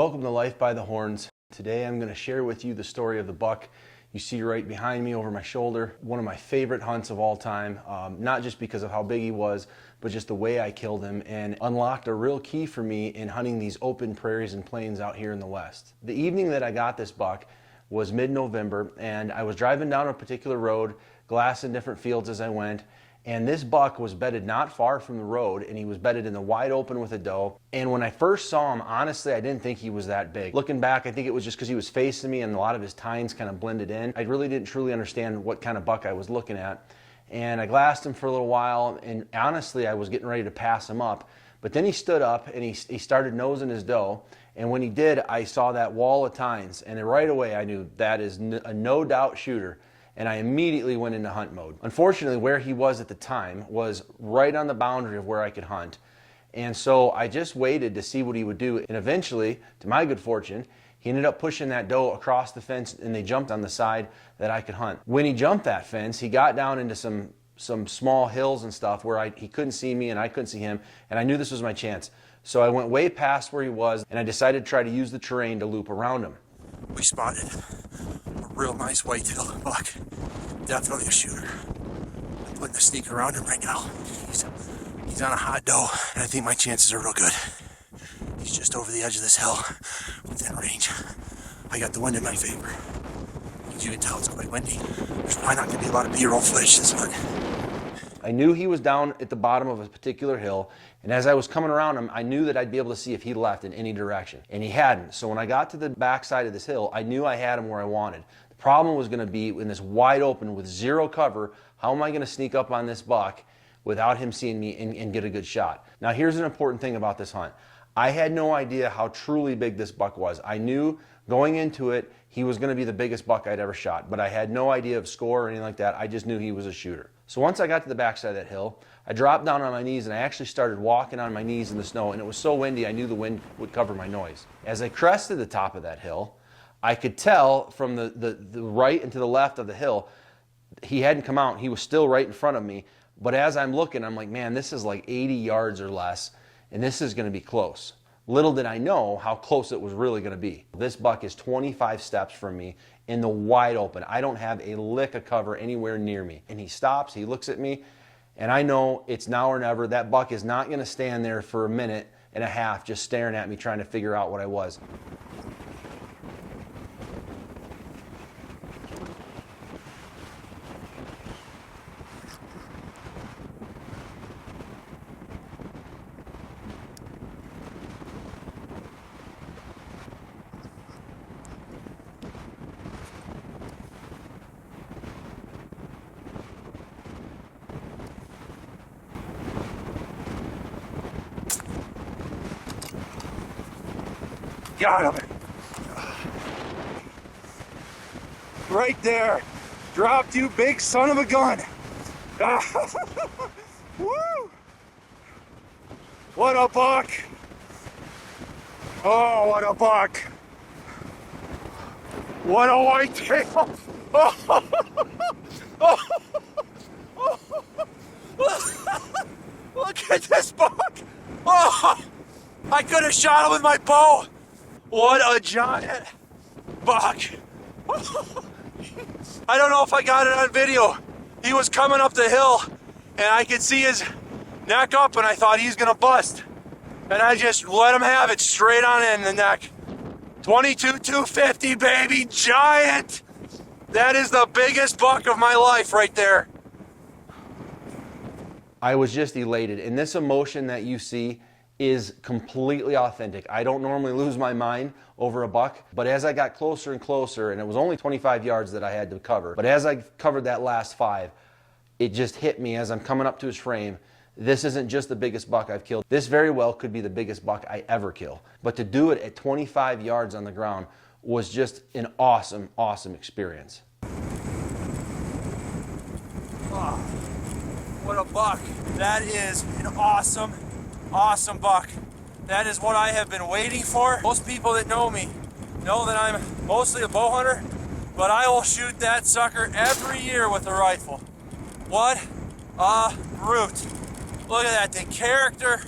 Welcome to Life by the Horns. Today I'm going to share with you the story of the buck you see right behind me over my shoulder. One of my favorite hunts of all time, not just because of how big he was, but just the way I killed him, and unlocked a real key for me in hunting these open prairies and plains out here in the West. The evening that I got this buck was mid-November, and I was driving down a particular road, glassing different fields as I went, and this buck was bedded not far from the road, and he was bedded in the wide open with a doe. And when I first saw him, honestly, I didn't think he was that big. Looking back, I think it was just because he was facing me and a lot of his tines kind of blended in. I really didn't truly understand what kind of buck I was looking at. And I glassed him for a little while, and honestly, I was getting ready to pass him up. But then he stood up and he started nosing his doe. And when he did, I saw that wall of tines, and right away I knew that is a no-doubt shooter. And I immediately went into hunt mode. Unfortunately, where he was at the time was right on the boundary of where I could hunt. And so I just waited to see what he would do. And eventually, to my good fortune, he ended up pushing that doe across the fence, and they jumped on the side that I could hunt. When he jumped that fence, he got down into some small hills and stuff where he couldn't see me and I couldn't see him, and I knew this was my chance. So I went way past where he was, and I decided to try to use the terrain to loop around him. We spotted a real nice whitetail buck. Definitely a shooter. I'm putting the sneak around him right now. He's on a hot doe, and I think my chances are real good. He's just over the edge of this hill within range. I got the wind in my favor. As you can tell, it's quite windy. There's probably not going to be a lot of B-roll footage this hunt. I knew he was down at the bottom of a particular hill, and as I was coming around him, I knew that I'd be able to see if he left in any direction, and he hadn't. So when I got to the backside of this hill, I knew I had him where I wanted. The problem was going to be in this wide open with zero cover. How am I going to sneak up on this buck without him seeing me and get a good shot? Now here's an important thing about this hunt. I had no idea how truly big this buck was. I knew going into it he was going to be the biggest buck I'd ever shot, but I had no idea of score or anything like that. I just knew he was a shooter. So once I got to the backside of that hill, I dropped down on my knees and I actually started walking on my knees in the snow, and it was so windy I knew the wind would cover my noise. As I crested the top of that hill, I could tell from the right and to the left of the hill, he hadn't come out. He was still right in front of me. But as I'm looking, I'm like, man, this is like 80 yards or less, and this is going to be close. Little did I know how close it was really going to be. This buck is 25 steps from me in the wide open. I don't have a lick of cover anywhere near me. And he stops, he looks at me, and I know it's now or never. That buck is not going to stand there for a minute and a half just staring at me trying to figure out what I was. Got him. Right there. Dropped you, big son of a gun. Woo! What a buck. Oh, what a buck. What a whitetail. Look at this buck. Oh, I could have shot him with my bow. What a giant buck. I don't know if I got it on video. He was coming up the hill and I could see his neck up, and I thought he's gonna bust. And I just let him have it straight on in the neck. 22-250, baby, giant. That is the biggest buck of my life right there. I was just elated, and this emotion that you see is completely authentic. I don't normally lose my mind over a buck, but as I got closer and closer, and it was only 25 yards that I had to cover, but as I covered that last 5, it just hit me as I'm coming up to his frame. This isn't just the biggest buck I've killed. This very well could be the biggest buck I ever kill. But to do it at 25 yards on the ground was just an awesome, awesome experience. Oh, what a buck. That is an awesome buck. That is what I have been waiting for. Most people that know me know that I'm mostly a bow hunter, but I will shoot that sucker every year with a rifle. What a brute. Look at that, the character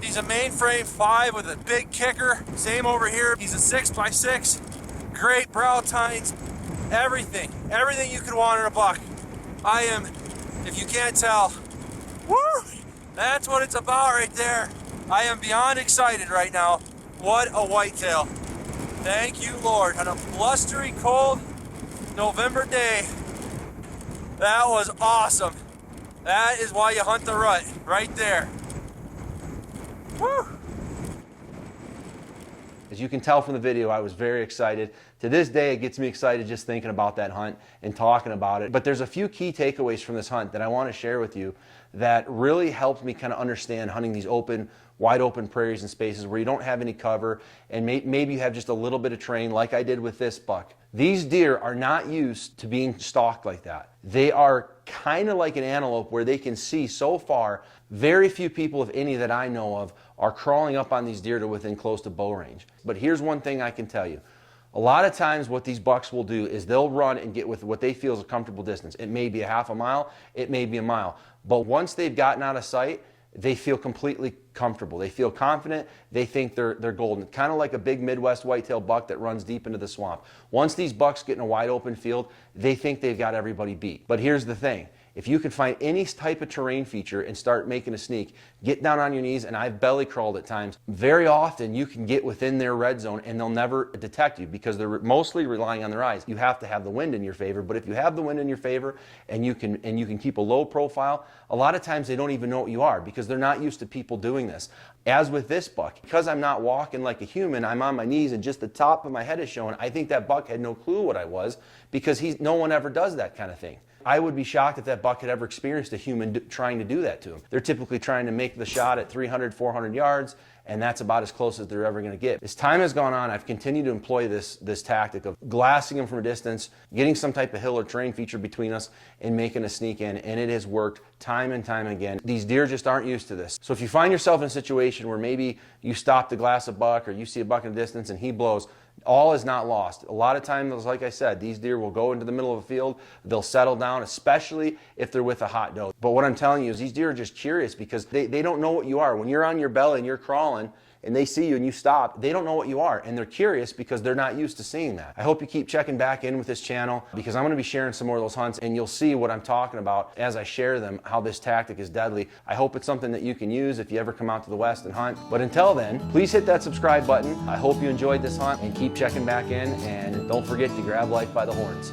He's a mainframe 5 with a big kicker. Same over here. He's a 6x6. Great brow tines. Everything you could want in a buck. I am, if you can't tell, woo! That's what it's about right there. I am beyond excited right now. What a whitetail. Thank you, Lord. On a blustery, cold November day. That was awesome. That is why you hunt the rut, right there. Woo! As you can tell from the video, I was very excited. To this day, it gets me excited just thinking about that hunt and talking about it. But there's a few key takeaways from this hunt that I want to share with you that really helped me kind of understand hunting these open, wide open prairies and spaces where you don't have any cover and maybe you have just a little bit of terrain like I did with this buck. These deer are not used to being stalked like that. They are kind of like an antelope where they can see so far. Very few people, if any, that I know of are crawling up on these deer to within close to bow range. But here's one thing I can tell you. A lot of times what these bucks will do is they'll run and get with what they feel is a comfortable distance. It may be a half a mile, it may be a mile. But once they've gotten out of sight, they feel completely comfortable. They feel confident. They think they're golden. Kind of like a big Midwest whitetail buck that runs deep into the swamp. Once these bucks get in a wide open field, they think they've got everybody beat. But here's the thing. If you can find any type of terrain feature and start making a sneak, get down on your knees, and I've belly crawled at times, very often you can get within their red zone and they'll never detect you because they're mostly relying on their eyes. You have to have the wind in your favor, but if you have the wind in your favor and you can keep a low profile, a lot of times they don't even know what you are because they're not used to people doing this. As with this buck, because I'm not walking like a human, I'm on my knees and just the top of my head is showing. I think that buck had no clue what I was because no one ever does that kind of thing. I would be shocked if that buck had ever experienced a human trying to do that to him. They're typically trying to make the shot at 300, 400 yards, and that's about as close as they're ever going to get. As time has gone on, I've continued to employ this tactic of glassing them from a distance, getting some type of hill or terrain feature between us, and making a sneak in, and it has worked time and time again. These deer just aren't used to this. So if you find yourself in a situation where maybe you stop to glass a buck or you see a buck in the distance and he blows, all is not lost. A lot of times, like I said, these deer will go into the middle of a field, they'll settle down, especially if they're with a hot doe. But what I'm telling you is these deer are just curious because they don't know what you are. When you're on your belly and you're crawling and they see you and you stop, they don't know what you are, and they're curious because they're not used to seeing that. I hope you keep checking back in with this channel because I'm going to be sharing some more of those hunts, and you'll see what I'm talking about as I share them, how this tactic is deadly. I hope it's something that you can use if you ever come out to the West and hunt. But until then, please hit that subscribe button. I hope you enjoyed this hunt, and keep checking back in, and don't forget to grab life by the horns.